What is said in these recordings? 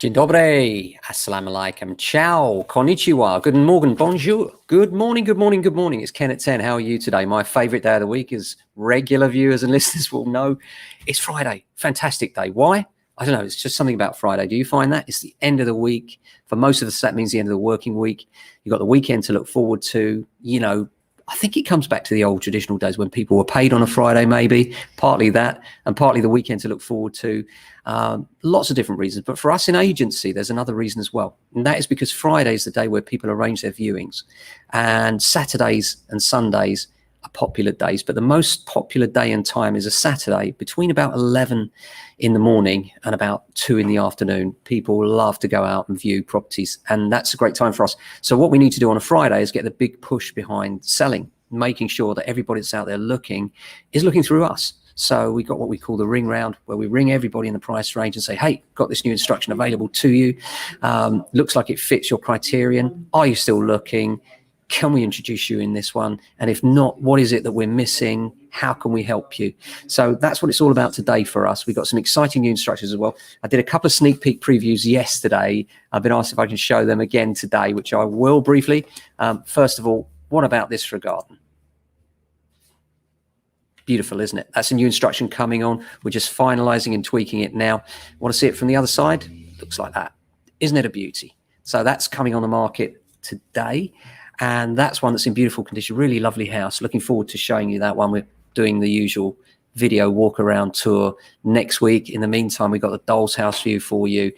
Dzień dobry, assalamu alaikum, ciao, konnichiwa, good morning, bonjour, good morning, good morning, good morning. It's Ken at 10. How are you today? My favorite day of the week, as regular viewers and listeners will know, it's Friday. Fantastic day. Why? I don't know. It's just something about Friday. Do you find that? It's the end of the week. For most of us, that means the end of the working week. You've got the weekend to look forward to. You know, I think it comes back to the old traditional days when people were paid on a Friday, maybe, partly that, and partly the weekend to look forward to. Lots of different reasons. But for us in agency, there's another reason as well. And that is because Friday is the day where people arrange their viewings. And Saturdays and Sundays are popular days. But the most popular day and time is a Saturday between about 11 in the morning and about 2 in the afternoon. People love to go out and view properties. And that's a great time for us. So what we need to do on a Friday is get the big push behind selling, making sure that everybody that's out there looking is looking through us. So we got what we call the ring round, where we ring everybody in the price range and say, hey, got this new instruction available to you. Looks like it fits your criterion. Are you still looking? Can we introduce you in this one? And if not, what is it that we're missing? How can we help you? So that's what it's all about today for us. We've got some exciting new instructions as well. I did a couple of sneak peek previews yesterday. I've been asked if I can show them again today, which I will briefly. First of all, what about this for a garden? Beautiful, isn't it? That's a new instruction coming on. We're just finalizing and tweaking it now. Want to see it from the other side? Looks like that. Isn't it a beauty? So that's coming on the market today. And that's one that's in beautiful condition, really lovely house. Looking forward to showing you that one. We're doing the usual video walk around tour next week. In the meantime, we've got the doll's house view for you,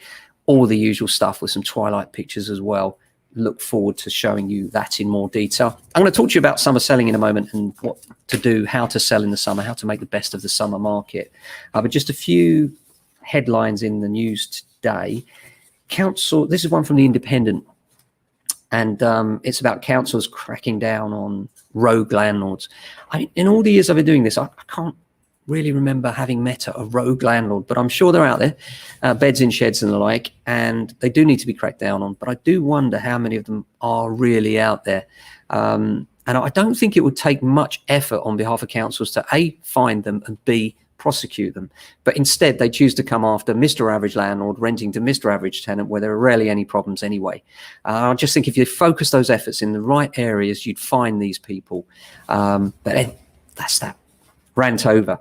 all the usual stuff with some twilight pictures as well. Look forward to showing you that in more detail. I'm going to talk to you about summer selling in a moment and what to do, how to sell in the summer, how to make the best of the summer market. But just a few headlines in the news today. Council, this is one from the Independent, and it's about councils cracking down on rogue landlords. I mean, in all the years I've been doing this, I can't really remember having met a rogue landlord, but I'm sure they're out there, beds in sheds and the like, and they do need to be cracked down on. But I do wonder how many of them are really out there. And I don't think it would take much effort on behalf of councils to A, find them, and B, prosecute them. But instead, they choose to come after Mr. Average landlord renting to Mr. Average tenant, where there are rarely any problems anyway. I just think if you focus those efforts in the right areas, you'd find these people. But that's that. Rant over.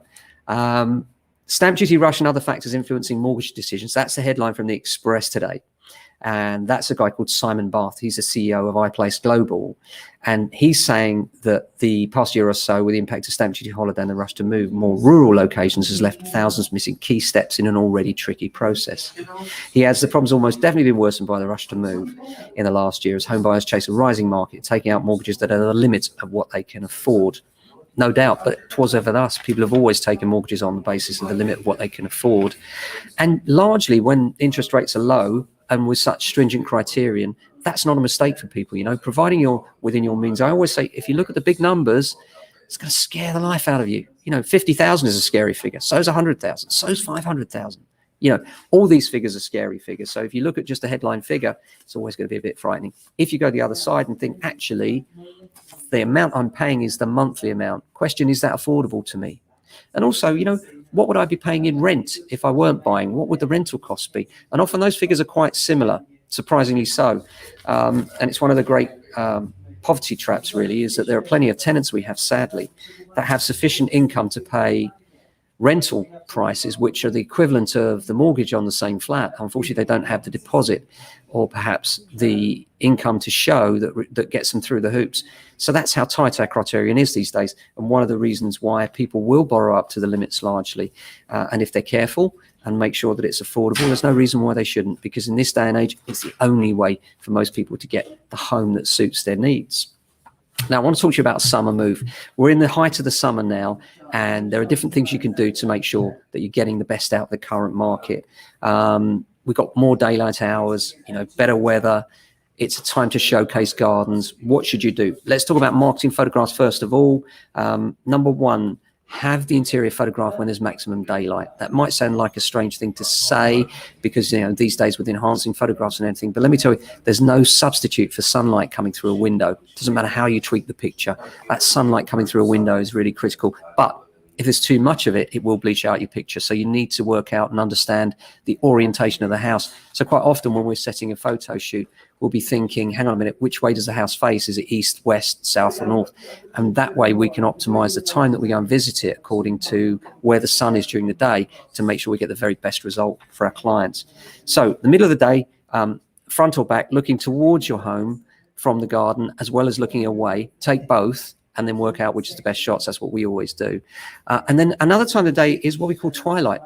Stamp duty rush and other factors influencing mortgage decisions. That's the headline from the Express today. And that's a guy called Simon Barth. He's the CEO of iPlace Global. And he's saying that the past year or so, with the impact of stamp duty holiday and the rush to move more rural locations, has left thousands missing key steps in an already tricky process. He adds the problem's almost definitely been worsened by the rush to move in the last year as home buyers chase a rising market, taking out mortgages that are the limit of what they can afford. No doubt, but it was ever thus. People have always taken mortgages on the basis of the limit of what they can afford. And largely when interest rates are low and with such stringent criterion, that's not a mistake for people, you know, providing you're within your means. I always say, if you look at the big numbers, it's going to scare the life out of you. You know, 50,000 is a scary figure. So is 100,000. So is 500,000. You know, all these figures are scary figures. So if you look at just a headline figure, it's always going to be a bit frightening. If you go the other side and think, actually, the amount I'm paying is the monthly amount. Question, is that affordable to me? And also, you know, what would I be paying in rent if I weren't buying? What would the rental costs be? And often those figures are quite similar, surprisingly so. And it's one of the great poverty traps, really, is that there are plenty of tenants we have, sadly, that have sufficient income to pay rental prices, which are the equivalent of the mortgage on the same flat. Unfortunately, they don't have the deposit or perhaps the income to show that gets them through the hoops. So that's how tight our criterion is these days. And one of the reasons why people will borrow up to the limits largely. And if they're careful and make sure that it's affordable, there's no reason why they shouldn't, because in this day and age, it's the only way for most people to get the home that suits their needs. Now, I want to talk to you about a summer move. We're in the height of the summer now, and there are different things you can do to make sure that you're getting the best out of the current market. We've got more daylight hours, you know, better weather. It's a time to showcase gardens. What should you do? Let's talk about marketing photographs first of all. Number one, have the interior photographed when there's maximum daylight. That might sound like a strange thing to say because, you know, these days with enhancing photographs and everything, but let me tell you, there's no substitute for sunlight coming through a window. It doesn't matter how you tweak the picture. That sunlight coming through a window is really critical. But If there's too much of it, it will bleach out your picture. So you need to work out and understand the orientation of the house. So quite often when we're setting a photo shoot, we'll be thinking, hang on a minute, which way does the house face? Is it east, west, south, or north? And that way we can optimize the time that we go and visit it according to where the sun is during the day to make sure we get the very best result for our clients. So the middle of the day, front or back, looking towards your home from the garden, as well as looking away. Take both and then work out which is the best shots. That's what we always do. And then another time of the day is what we call twilight.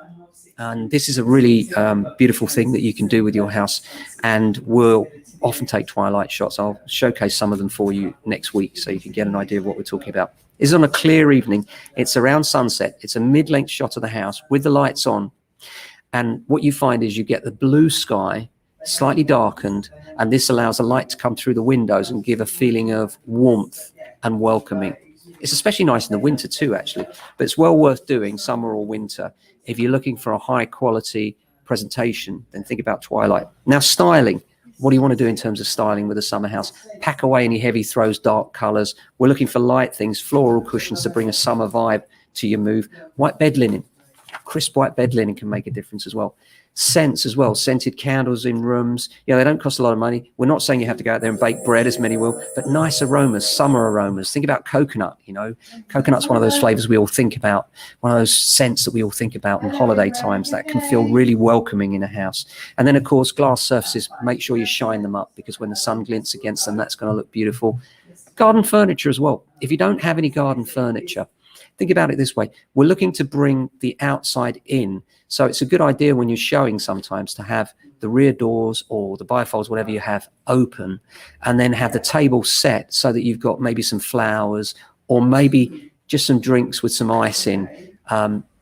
And this is a really beautiful thing that you can do with your house. And we'll often take twilight shots. I'll showcase some of them for you next week so you can get an idea of what we're talking about. It's on a clear evening. It's around sunset. It's a mid-length shot of the house with the lights on. And what you find is you get the blue sky slightly darkened, and this allows the light to come through the windows and give a feeling of warmth and welcoming. It's especially nice in the winter too, actually, but it's well worth doing summer or winter. If you're looking for a high quality presentation, then think about twilight. Now, styling. What do you want to do in terms of styling with a summer house? Pack away any heavy throws, dark colors. We're looking for light things, floral cushions to bring a summer vibe to your move. White bed linen, crisp white bed linen can make a difference as well. Scents as well, scented candles in rooms. Yeah, they don't cost a lot of money. We're not saying you have to go out there and bake bread, as many will, but nice aromas, summer aromas. Think about coconut, you know. Coconut's one of those flavors we all think about, one of those scents that we all think about in holiday times that can feel really welcoming in a house. And then, of course, glass surfaces, make sure you shine them up, because when the sun glints against them, that's going to look beautiful. Garden furniture as well. If you don't have any garden furniture, think about it this way. We're looking to bring the outside in. So it's a good idea when you're showing sometimes to have the rear doors or the bifolds, whatever you have, open, and then have the table set so that you've got maybe some flowers or maybe just some drinks with some ice in,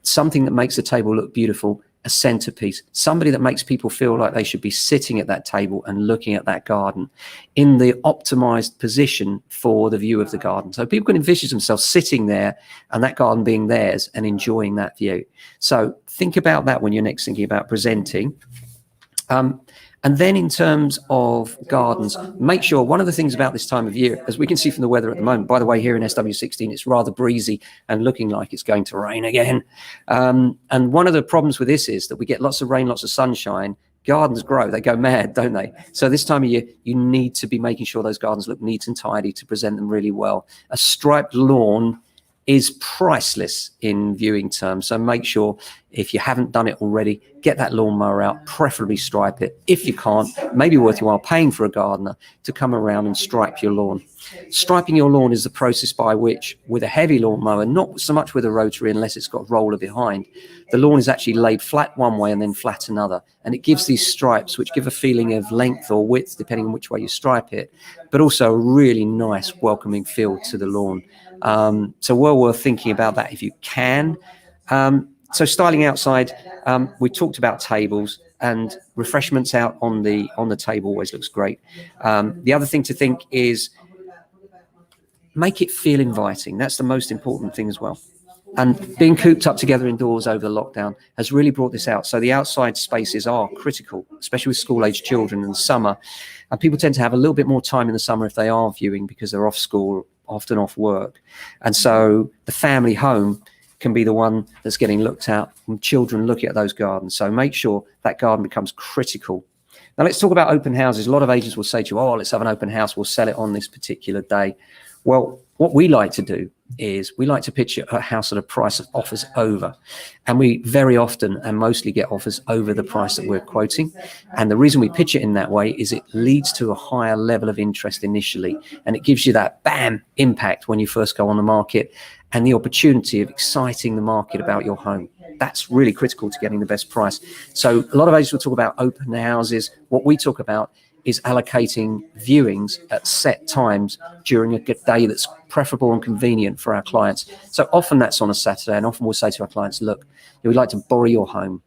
something that makes the table look beautiful, a centerpiece, somebody that makes people feel like they should be sitting at that table and looking at that garden in the optimized position for the view of the garden. So people can envision themselves sitting there and that garden being theirs and enjoying that view. So think about that when you're next thinking about presenting. And then in terms of gardens, make sure one of the things about this time of year, as we can see from the weather at the moment, by the way, here in SW16, it's rather breezy and looking like it's going to rain again. And one of the problems with this is that we get lots of rain, lots of sunshine. Gardens grow, they go mad, don't they? So this time of year, you need to be making sure those gardens look neat and tidy to present them really well. A striped lawn is priceless in viewing terms. So make sure, if you haven't done it already, get that lawnmower out, preferably stripe it. If you can't, maybe worth your while paying for a gardener to come around and stripe your lawn. Striping your lawn is the process by which, with a heavy lawnmower, not so much with a rotary unless it's got a roller behind, the lawn is actually laid flat one way and then flat another. And it gives these stripes, which give a feeling of length or width, depending on which way you stripe it, but also a really nice, welcoming feel to the lawn. So well worth thinking about that if you can. So styling outside, we talked about tables, and refreshments out on the table always looks great. The other thing to think is make it feel inviting. That's the most important thing as well. And being cooped up together indoors over the lockdown has really brought this out. So the outside spaces are critical, especially with school-aged children in the summer. And people tend to have a little bit more time in the summer if they are viewing, because they're off school, often off work. And so the family home can be the one that's getting looked at, and children looking at those gardens. So make sure that garden becomes critical. Now let's talk about open houses. A lot of agents will say to you, oh, let's have an open house, we'll sell it on this particular day. Well, what we like to do is we like to pitch a house at a price of offers over. And we very often and mostly get offers over the price that we're quoting. And the reason we pitch it in that way is it leads to a higher level of interest initially. And it gives you that bam impact when you first go on the market, and the opportunity of exciting the market about your home. That's really critical to getting the best price. So a lot of agents will talk about open houses. What we talk about is allocating viewings at set times during a good day that's preferable and convenient for our clients. So often that's on a Saturday, and often we'll say to our clients, look, we'd like to borrow your home.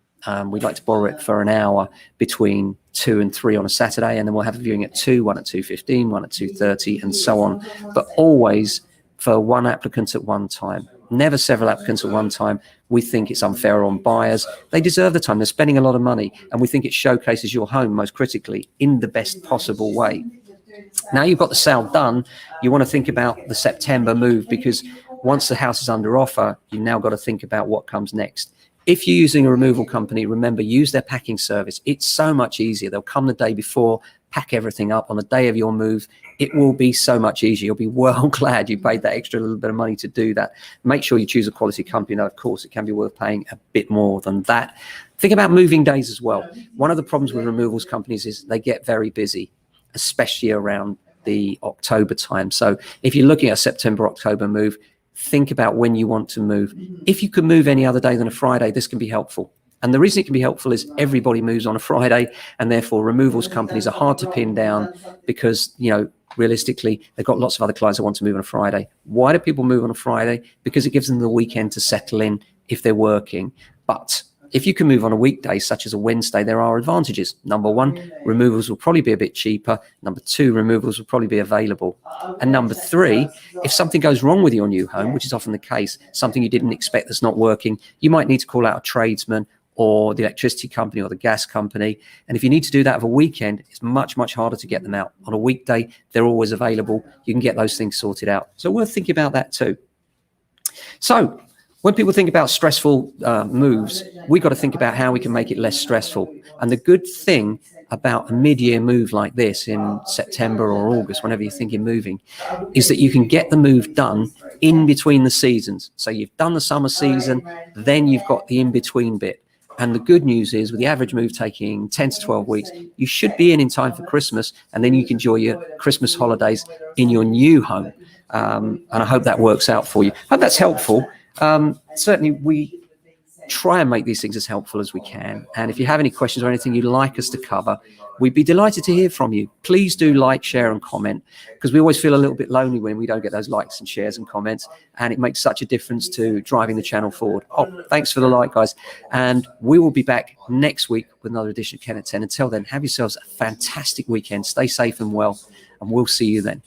We'd like to borrow it for an hour between 2 and 3 on a Saturday, and then we'll have a viewing at 2, one at 2:15, one at 2:30, and so on. But always for one applicant at one time. Never several applicants at one time. We think it's unfair on buyers. They deserve the time. They're spending a lot of money, and we think it showcases your home most critically in the best possible way. Now you've got the sale done, you want to think about the September move, because once the house is under offer, you've now got to think about what comes next. If you're using a removal company, remember, use their packing service. It's so much easier. They'll come the day before, pack everything up on the day of your move. It will be so much easier. You'll be well glad you paid that extra little bit of money to do that. Make sure you choose a quality company. Now, of course, it can be worth paying a bit more than that. Think about moving days as well. One of the problems with removals companies is they get very busy, especially around the October time. So if you're looking at a September, October move, think about when you want to move. If you can move any other day than a Friday, this can be helpful. And the reason it can be helpful is everybody moves on a Friday, and therefore removals companies are hard to pin down because, you know, realistically, they've got lots of other clients that want to move on a Friday. Why do people move on a Friday? Because it gives them the weekend to settle in if they're working. But if you can move on a weekday, such as a Wednesday, there are advantages. Number one, removals will probably be a bit cheaper. Number two, removals will probably be available. And number three, if something goes wrong with your new home, which is often the case, something you didn't expect that's not working, you might need to call out a tradesman or the electricity company or the gas company. And if you need to do that over a weekend, it's much, much harder to get them out. On a weekday, they're always available. You can get those things sorted out. So worth thinking about that too. So when people think about stressful moves, we've got to think about how we can make it less stressful. And the good thing about a mid-year move like this in September or August, whenever you're thinking moving, is that you can get the move done in between the seasons. So you've done the summer season, then you've got the in-between bit. And the good news is, with the average move taking 10 to 12 weeks, you should be in time for Christmas, and then you can enjoy your Christmas holidays in your new home. And I hope that works out for you. I hope that's helpful. Certainly, we try and make these things as helpful as we can. And if you have any questions or anything you'd like us to cover, we'd be delighted to hear from you. Please do like, share, and comment, because we always feel a little bit lonely when we don't get those likes and shares and comments, and it makes such a difference to driving the channel forward. Oh, thanks for the like, guys. And we will be back next week with another edition of Ken at 10. Until then, have yourselves a fantastic weekend. Stay safe and well, and we'll see you then.